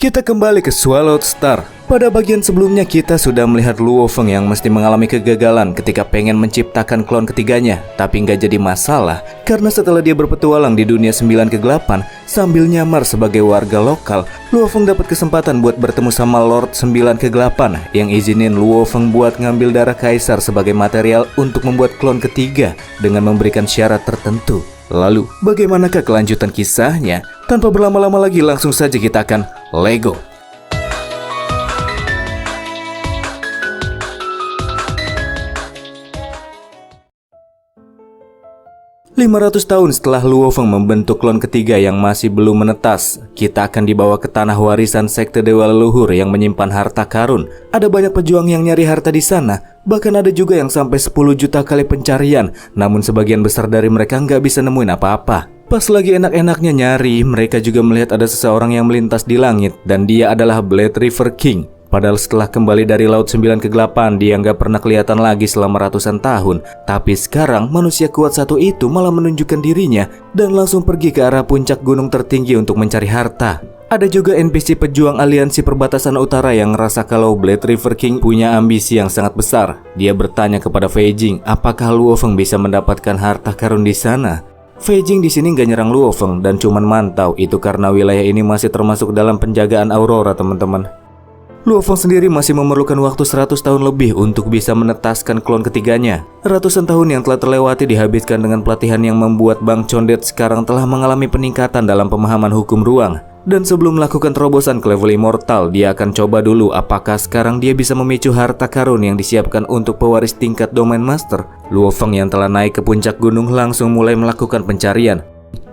Kita kembali ke Swallowed Star. Pada bagian sebelumnya kita sudah melihat Luo Feng yang mesti mengalami kegagalan ketika pengen menciptakan klon ketiganya. Tapi nggak jadi masalah, karena setelah dia berpetualang di dunia 9 kegelapan sambil nyamar sebagai warga lokal, Luo Feng dapat kesempatan buat bertemu sama Lord 9 kegelapan yang izinin Luo Feng buat ngambil darah kaisar sebagai material untuk membuat klon ketiga dengan memberikan syarat tertentu. Lalu, bagaimanakah kelanjutan kisahnya? Tanpa berlama-lama lagi, langsung saja kita akan Lego. "500 tahun setelah Luo Feng membentuk klon ketiga yang masih belum menetas, kita akan dibawa ke tanah warisan sekte dewa leluhur yang menyimpan harta karun. Ada banyak pejuang yang nyari harta di sana, bahkan ada juga yang sampai 10 juta kali pencarian, namun sebagian besar dari mereka nggak bisa nemuin apa-apa. Pas lagi enak-enaknya nyari, mereka juga melihat ada seseorang yang melintas di langit, dan dia adalah Blade River King. Padahal setelah kembali dari Laut 9 kegelapan, dia nggak pernah kelihatan lagi selama ratusan tahun. Tapi sekarang, manusia kuat satu itu malah menunjukkan dirinya dan langsung pergi ke arah puncak gunung tertinggi untuk mencari harta. Ada juga NPC pejuang aliansi perbatasan utara yang ngerasa kalau Blade River King punya ambisi yang sangat besar. Dia bertanya kepada Fei Jing, apakah Luo Feng bisa mendapatkan harta karun di sana? Fei Jing di sini nggak nyerang Luo Feng dan cuman mantau, itu karena wilayah ini masih termasuk dalam penjagaan Aurora, teman-teman. Luo Feng sendiri masih memerlukan waktu 100 tahun lebih untuk bisa menetaskan klon ketiganya. Ratusan tahun yang telah terlewati dihabiskan dengan pelatihan yang membuat Bang Condet sekarang telah mengalami peningkatan dalam pemahaman hukum ruang. Dan sebelum melakukan terobosan ke level immortal, dia akan coba dulu apakah sekarang dia bisa memicu harta karun yang disiapkan untuk pewaris tingkat Domain Master. Luo Feng yang telah naik ke puncak gunung langsung mulai melakukan pencarian.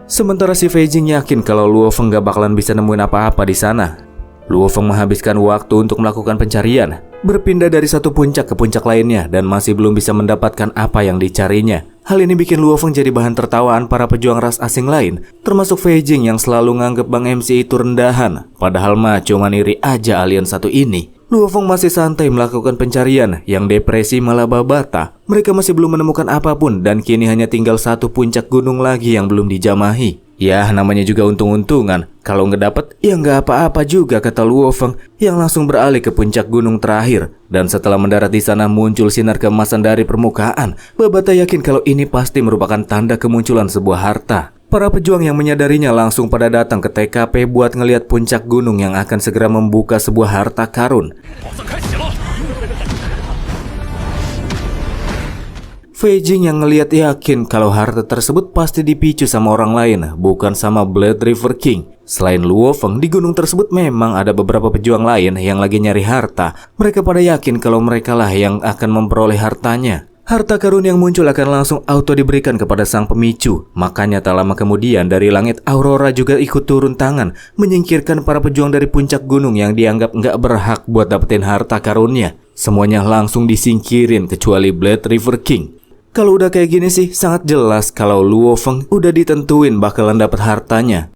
Sementara si Fei Jing yakin kalau Luo Feng gak bakalan bisa nemuin apa-apa di sana. Luo Feng menghabiskan waktu untuk melakukan pencarian, berpindah dari satu puncak ke puncak lainnya dan masih belum bisa mendapatkan apa yang dicarinya. Hal ini bikin Luo Feng jadi bahan tertawaan para pejuang ras asing lain, termasuk Fei Jing yang selalu nganggep Bang MC itu rendahan. Padahal mah cuman iri aja alien satu ini. Luo Feng masih santai melakukan pencarian, yang depresi malah babata. Mereka masih belum menemukan apapun dan kini hanya tinggal satu puncak gunung lagi yang belum dijamahi. Ya, namanya juga untung-untungan. Kalau nggak dapet, ya nggak apa-apa juga, kata Luo Feng yang langsung beralih ke puncak gunung terakhir. Dan setelah mendarat di sana muncul sinar keemasan dari permukaan. Babata yakin kalau ini pasti merupakan tanda kemunculan sebuah harta. Para pejuang yang menyadarinya langsung pada datang ke TKP buat ngelihat puncak gunung yang akan segera membuka sebuah harta karun. Fei Jing yang ngelihat yakin kalau harta tersebut pasti dipicu sama orang lain, bukan sama Blade River King. Selain Luo Feng, di gunung tersebut memang ada beberapa pejuang lain yang lagi nyari harta. Mereka pada yakin kalau mereka lah yang akan memperoleh hartanya. Harta karun yang muncul akan langsung auto diberikan kepada sang pemicu. Makanya tak lama kemudian dari langit Aurora juga ikut turun tangan, menyingkirkan para pejuang dari puncak gunung yang dianggap nggak berhak buat dapetin harta karunnya. Semuanya langsung disingkirin kecuali Blade River King. Kalau udah kayak gini sih, sangat jelas kalau Luo Feng udah ditentuin bakalan dapat hartanya.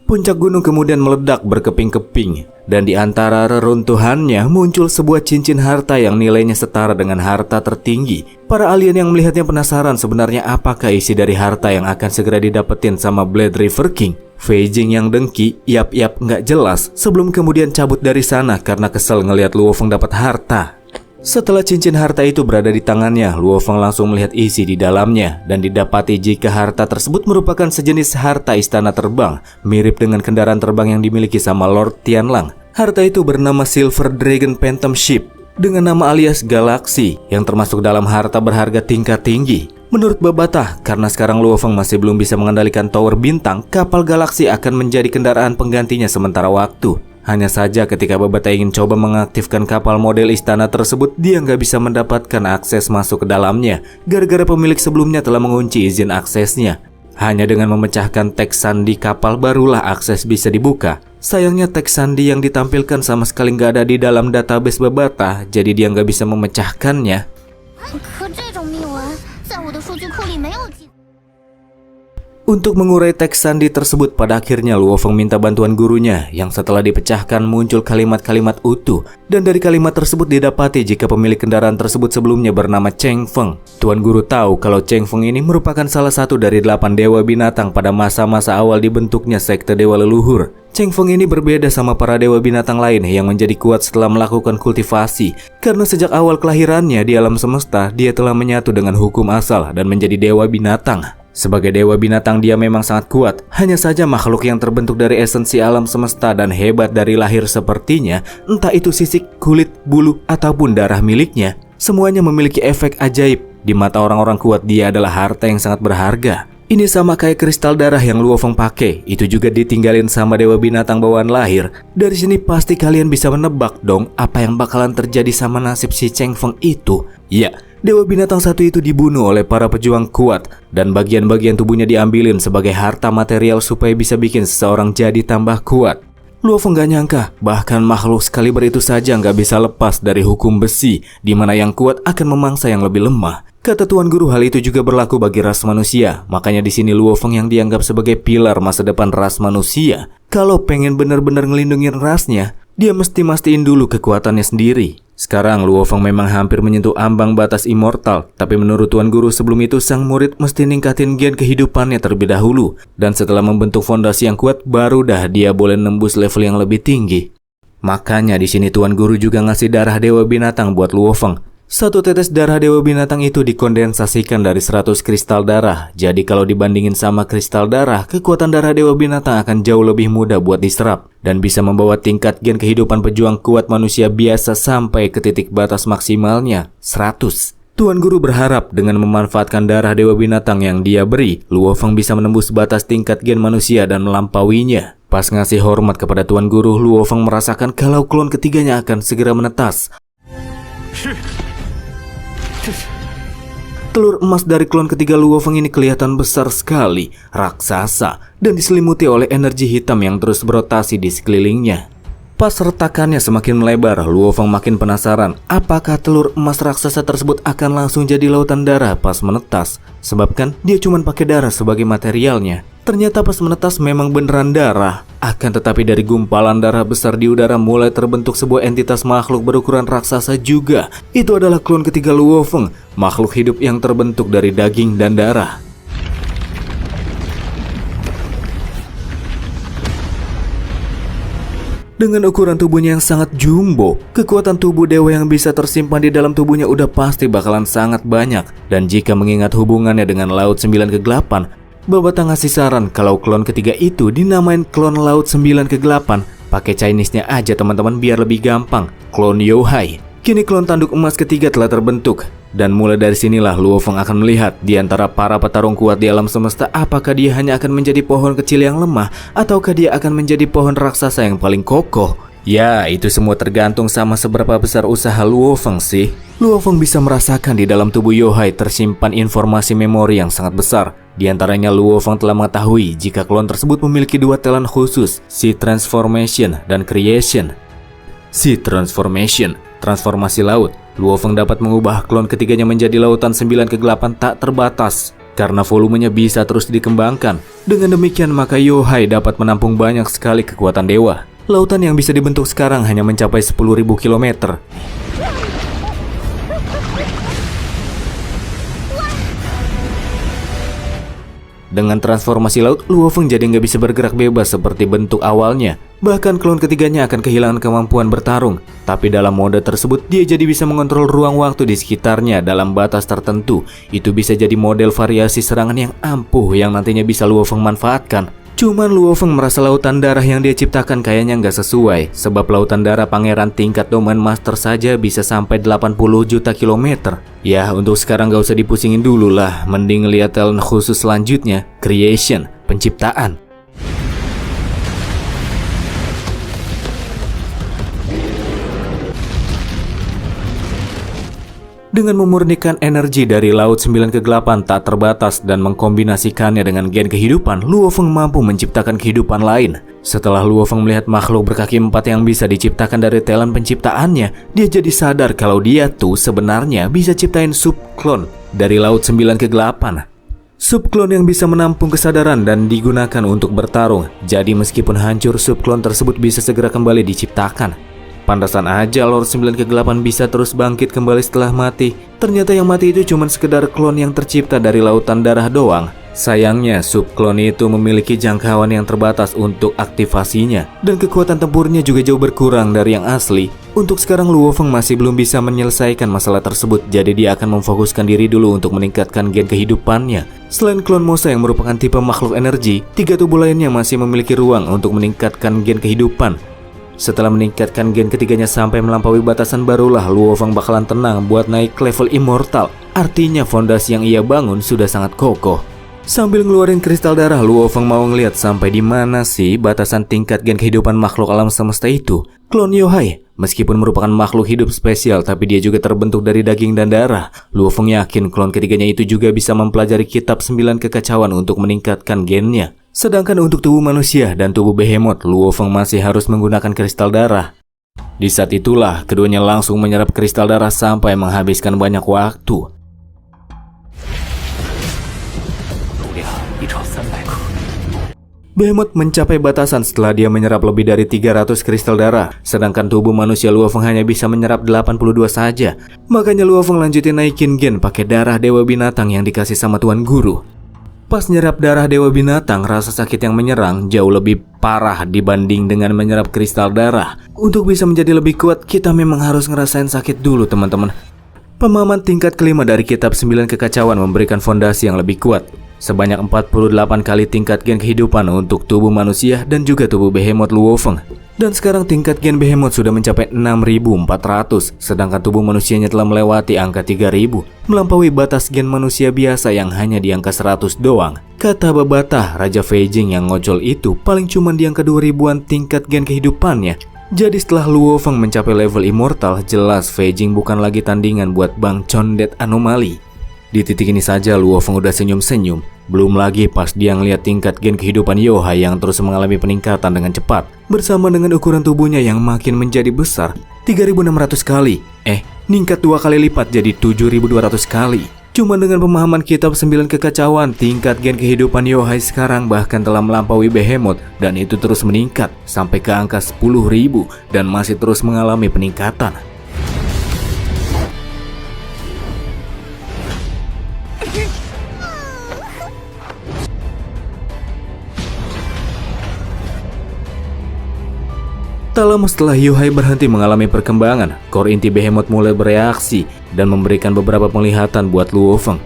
Puncak gunung kemudian meledak berkeping-keping, dan di antara reruntuhannya muncul sebuah cincin harta yang nilainya setara dengan harta tertinggi. Para alien yang melihatnya penasaran sebenarnya apakah isi dari harta yang akan segera didapetin sama Blade River King. Fei Jing yang dengki, yap nggak jelas, sebelum kemudian cabut dari sana karena kesel ngelihat Luo Feng dapat harta. Setelah cincin harta itu berada di tangannya, Luo Feng langsung melihat isi di dalamnya dan didapati jika harta tersebut merupakan sejenis harta istana terbang, mirip dengan kendaraan terbang yang dimiliki sama Lord Tianlang. Harta itu bernama Silver Dragon Phantom Ship dengan nama alias Galaxy yang termasuk dalam harta berharga tingkat tinggi. Menurut Babata, karena sekarang Luo Feng masih belum bisa mengendalikan Tower Bintang, kapal Galaxy akan menjadi kendaraan penggantinya sementara waktu. Hanya saja ketika Babata ingin coba mengaktifkan kapal model istana tersebut, dia nggak bisa mendapatkan akses masuk ke dalamnya, gara-gara pemilik sebelumnya telah mengunci izin aksesnya. Hanya dengan memecahkan teks sandi kapal barulah akses bisa dibuka. Sayangnya teks sandi yang ditampilkan sama sekali nggak ada di dalam database Babata, jadi dia nggak bisa memecahkannya. Untuk mengurai teks sandi tersebut, pada akhirnya Luo Feng minta bantuan gurunya yang setelah dipecahkan muncul kalimat-kalimat utuh. Dan dari kalimat tersebut didapati jika pemilik kendaraan tersebut sebelumnya bernama Cheng Feng. Tuan Guru tahu kalau Cheng Feng ini merupakan salah satu dari 8 dewa binatang pada masa-masa awal dibentuknya sekte dewa leluhur. Cheng Feng ini berbeda sama para dewa binatang lain yang menjadi kuat setelah melakukan kultivasi. Karena sejak awal kelahirannya di alam semesta, dia telah menyatu dengan hukum asal dan menjadi dewa binatang. Sebagai dewa binatang dia memang sangat kuat, hanya saja makhluk yang terbentuk dari esensi alam semesta dan hebat dari lahir sepertinya, entah itu sisik, kulit, bulu, ataupun darah miliknya, semuanya memiliki efek ajaib. Di mata orang-orang kuat dia adalah harta yang sangat berharga. Ini sama kayak kristal darah yang Luo Feng pakai, itu juga ditinggalin sama dewa binatang bawaan lahir. Dari sini pasti kalian bisa menebak dong apa yang bakalan terjadi sama nasib si Cheng Feng itu. Ya, dewa binatang satu itu dibunuh oleh para pejuang kuat dan bagian-bagian tubuhnya diambilin sebagai harta material supaya bisa bikin seseorang jadi tambah kuat. Luo Feng gak nyangka, bahkan makhluk sekaliber itu saja gak bisa lepas dari hukum besi, di mana yang kuat akan memangsa yang lebih lemah. Kata Tuan Guru, hal itu juga berlaku bagi ras manusia. Makanya di sini Luo Feng yang dianggap sebagai pilar masa depan ras manusia. Kalau pengen benar-benar ngelindungin rasnya, dia mesti mastiin dulu kekuatannya sendiri. Sekarang Luo Feng memang hampir menyentuh ambang batas immortal, tapi menurut Tuan Guru sebelum itu sang murid mesti ningkatin gen kehidupannya terlebih dahulu. Dan setelah membentuk fondasi yang kuat, baru dah dia boleh nembus level yang lebih tinggi. Makanya di sini Tuan Guru juga ngasih darah dewa binatang buat Luo Feng. 1 tetes darah dewa binatang itu dikondensasikan dari 100 kristal darah. Jadi kalau dibandingin sama kristal darah, kekuatan darah dewa binatang akan jauh lebih mudah buat diserap dan bisa membawa tingkat gen kehidupan pejuang kuat manusia biasa sampai ke titik batas maksimalnya 100. Tuan Guru berharap dengan memanfaatkan darah dewa binatang yang dia beri, Luo Feng bisa menembus batas tingkat gen manusia dan melampauinya. Pas ngasih hormat kepada Tuan Guru, Luo Feng merasakan kalau klon ketiganya akan segera menetas. Telur emas dari klon ketiga Luo Feng ini kelihatan besar sekali, raksasa, dan diselimuti oleh energi hitam yang terus berotasi di sekelilingnya. Pas retakannya semakin melebar, Luo Feng makin penasaran apakah telur emas raksasa tersebut akan langsung jadi lautan darah pas menetas. Sebab kan dia cuma pakai darah sebagai materialnya. Ternyata pas menetas memang beneran darah. Akan tetapi dari gumpalan darah besar di udara mulai terbentuk sebuah entitas makhluk berukuran raksasa juga. Itu adalah klon ketiga Luo Feng, makhluk hidup yang terbentuk dari daging dan darah. Dengan ukuran tubuhnya yang sangat jumbo, kekuatan tubuh dewa yang bisa tersimpan di dalam tubuhnya udah pasti bakalan sangat banyak. Dan jika mengingat hubungannya dengan Laut 9 Kegelapan, Babata ngasih saran kalau klon ketiga itu dinamain klon Laut 9 Kegelapan. Pakai Chinese-nya aja teman-teman biar lebih gampang, klon Youhai. Kini klon tanduk emas ketiga telah terbentuk. Dan mulai dari sinilah Luo Feng akan melihat di antara para petarung kuat di alam semesta apakah dia hanya akan menjadi pohon kecil yang lemah ataukah dia akan menjadi pohon raksasa yang paling kokoh. Ya, itu semua tergantung sama seberapa besar usaha Luo Feng sih. Luo Feng bisa merasakan di dalam tubuh Youhai tersimpan informasi memori yang sangat besar. Di antaranya Luo Feng telah mengetahui jika klon tersebut memiliki 2 talent khusus, si Transformation dan Creation. Si Transformation, transformasi laut. Luo Feng dapat mengubah klon ketiganya menjadi lautan 9 kegelapan tak terbatas karena volumenya bisa terus dikembangkan. Dengan demikian maka Youhai dapat menampung banyak sekali kekuatan dewa. Lautan yang bisa dibentuk sekarang hanya mencapai 10.000 km. Dengan transformasi laut, Luo Feng jadi nggak bisa bergerak bebas seperti bentuk awalnya. Bahkan klon ketiganya akan kehilangan kemampuan bertarung. Tapi dalam mode tersebut, dia jadi bisa mengontrol ruang waktu di sekitarnya dalam batas tertentu. Itu bisa jadi model variasi serangan yang ampuh yang nantinya bisa Luo Feng manfaatkan. Cuman Luo Feng merasa lautan darah yang dia ciptakan kayaknya nggak sesuai. Sebab lautan darah pangeran tingkat domain master saja bisa sampai 80 juta kilometer. Ya, untuk sekarang gak usah dipusingin dulu lah. Mending lihat talent khusus selanjutnya, Creation, penciptaan. Dengan memurnikan energi dari Laut 9 Kegelapan tak terbatas dan mengkombinasikannya dengan gen kehidupan, Luo Feng mampu menciptakan kehidupan lain. Setelah Luo Feng melihat makhluk berkaki 4 yang bisa diciptakan dari talent penciptaannya, dia jadi sadar kalau dia tuh sebenarnya bisa ciptain subklon dari Laut 9 Kegelapan. Subklon yang bisa menampung kesadaran dan digunakan untuk bertarung. Jadi meskipun hancur, subklon tersebut bisa segera kembali diciptakan. Pantasan aja Lord 9 Kegelapan bisa terus bangkit kembali setelah mati. Ternyata yang mati itu cuma sekedar klon yang tercipta dari lautan darah doang. Sayangnya, subklon itu memiliki jangkauan yang terbatas untuk aktivasinya, dan kekuatan tempurnya juga jauh berkurang dari yang asli. Untuk sekarang Luo Feng masih belum bisa menyelesaikan masalah tersebut, jadi dia akan memfokuskan diri dulu untuk meningkatkan gen kehidupannya. Selain klon Mosa yang merupakan tipe makhluk energi, 3 tubuh lainnya masih memiliki ruang untuk meningkatkan gen kehidupan. Setelah meningkatkan gen ketiganya sampai melampaui batasan, barulah Luo Feng bakalan tenang buat naik level immortal. Artinya fondasi yang ia bangun sudah sangat kokoh. Sambil ngeluarin kristal darah, Luo Feng mau ngeliat sampai di mana sih batasan tingkat gen kehidupan makhluk alam semesta itu. Klon Yohai, meskipun merupakan makhluk hidup spesial, tapi dia juga terbentuk dari daging dan darah. Luo Feng yakin klon ketiganya itu juga bisa mempelajari kitab 9 kekacauan untuk meningkatkan gennya. Sedangkan untuk tubuh manusia dan tubuh behemoth, Luo Feng masih harus menggunakan kristal darah. Di saat itulah, keduanya langsung menyerap kristal darah sampai menghabiskan banyak waktu. Behemoth mencapai batasan setelah dia menyerap lebih dari 300 kristal darah, sedangkan tubuh manusia Luo Feng hanya bisa menyerap 82 saja. Makanya Luo Feng lanjutin naikin gen pakai darah dewa binatang yang dikasih sama tuan guru. Pas nyerap darah dewa binatang, rasa sakit yang menyerang jauh lebih parah dibanding dengan menyerap kristal darah. Untuk bisa menjadi lebih kuat, kita memang harus ngerasain sakit dulu, teman-teman. Pemahaman tingkat kelima dari kitab 9 kekacauan memberikan fondasi yang lebih kuat. Sebanyak 48 kali tingkat gen kehidupan untuk tubuh manusia dan juga tubuh behemoth Luo Feng. Dan sekarang tingkat gen behemoth sudah mencapai 6.400, sedangkan tubuh manusianya telah melewati angka 3.000, melampaui batas gen manusia biasa yang hanya di angka 100 doang. Kata Babata, Raja Fei Jing yang ngocol itu paling cuma di angka 2000-an tingkat gen kehidupannya. Jadi setelah Luo Feng mencapai level immortal, jelas Fei Jing bukan lagi tandingan buat Bang Condet Anomali. Di titik ini saja Luo Feng udah senyum-senyum. Belum lagi pas dia ngeliat tingkat gen kehidupan Yohai yang terus mengalami peningkatan dengan cepat, bersama dengan ukuran tubuhnya yang makin menjadi besar, 3.600 kali. Ningkat 2 kali lipat jadi 7.200 kali. Cuma dengan pemahaman kitab 9 kekacauan, tingkat gen kehidupan Yohai sekarang bahkan telah melampaui behemoth, dan itu terus meningkat sampai ke angka 10.000 dan masih terus mengalami peningkatan. Tak lama setelah Yohai berhenti mengalami perkembangan, core inti behemoth mulai bereaksi dan memberikan beberapa penglihatan buat Luo Feng.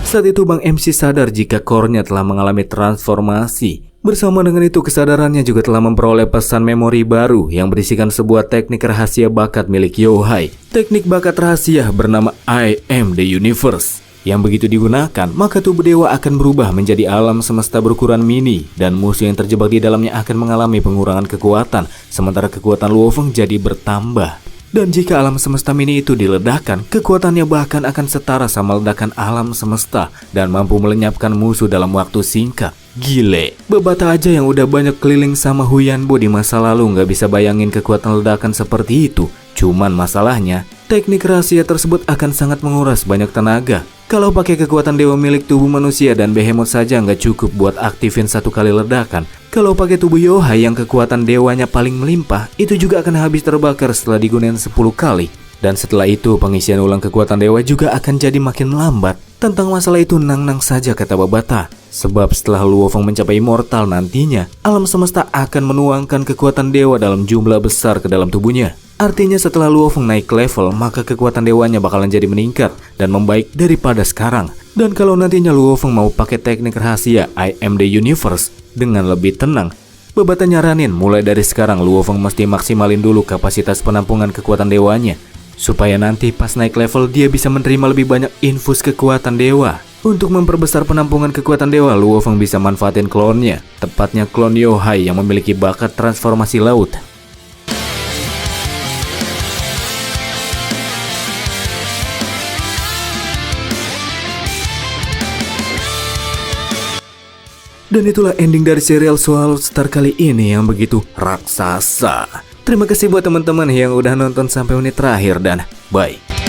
Saat itu Bang MC sadar jika core-nya telah mengalami transformasi. Bersama dengan itu kesadarannya juga telah memperoleh pesan memori baru yang berisikan sebuah teknik rahasia bakat milik Yohai. Teknik bakat rahasia bernama I Am The Universe. Yang begitu digunakan, maka tubuh dewa akan berubah menjadi alam semesta berukuran mini, dan musuh yang terjebak di dalamnya akan mengalami pengurangan kekuatan, sementara kekuatan Luo Feng jadi bertambah. Dan jika alam semesta mini itu diledakkan, kekuatannya bahkan akan setara sama ledakan alam semesta dan mampu melenyapkan musuh dalam waktu singkat. Gile, Babata aja yang udah banyak keliling sama Huyanbo di masa lalu nggak bisa bayangin kekuatan ledakan seperti itu. Cuman masalahnya, teknik rahasia tersebut akan sangat menguras banyak tenaga. Kalau pakai kekuatan dewa milik tubuh manusia dan behemoth saja nggak cukup buat aktifin 1 kali ledakan. Kalau pakai tubuh Yohai yang kekuatan dewanya paling melimpah, itu juga akan habis terbakar setelah digunakan 10 kali. Dan setelah itu pengisian ulang kekuatan dewa juga akan jadi makin lambat. Tentang masalah itu nang-nang saja kata Babata. Sebab setelah Luo Feng mencapai immortal nantinya, alam semesta akan menuangkan kekuatan dewa dalam jumlah besar ke dalam tubuhnya. Artinya setelah Luo Feng naik level, maka kekuatan dewanya bakalan jadi meningkat dan membaik daripada sekarang. Dan kalau nantinya Luo Feng mau pakai teknik rahasia I Am The Universe dengan lebih tenang, Babata nyaranin mulai dari sekarang Luo Feng mesti maksimalin dulu kapasitas penampungan kekuatan dewanya, supaya nanti pas naik level dia bisa menerima lebih banyak infus kekuatan dewa. Untuk memperbesar penampungan kekuatan dewa, Luo Feng bisa manfaatin klonnya, tepatnya klon Yohai yang memiliki bakat transformasi laut. Dan itulah ending dari serial Swallow Star kali ini yang begitu raksasa. Terima kasih buat teman-teman yang udah nonton sampai menit terakhir dan bye.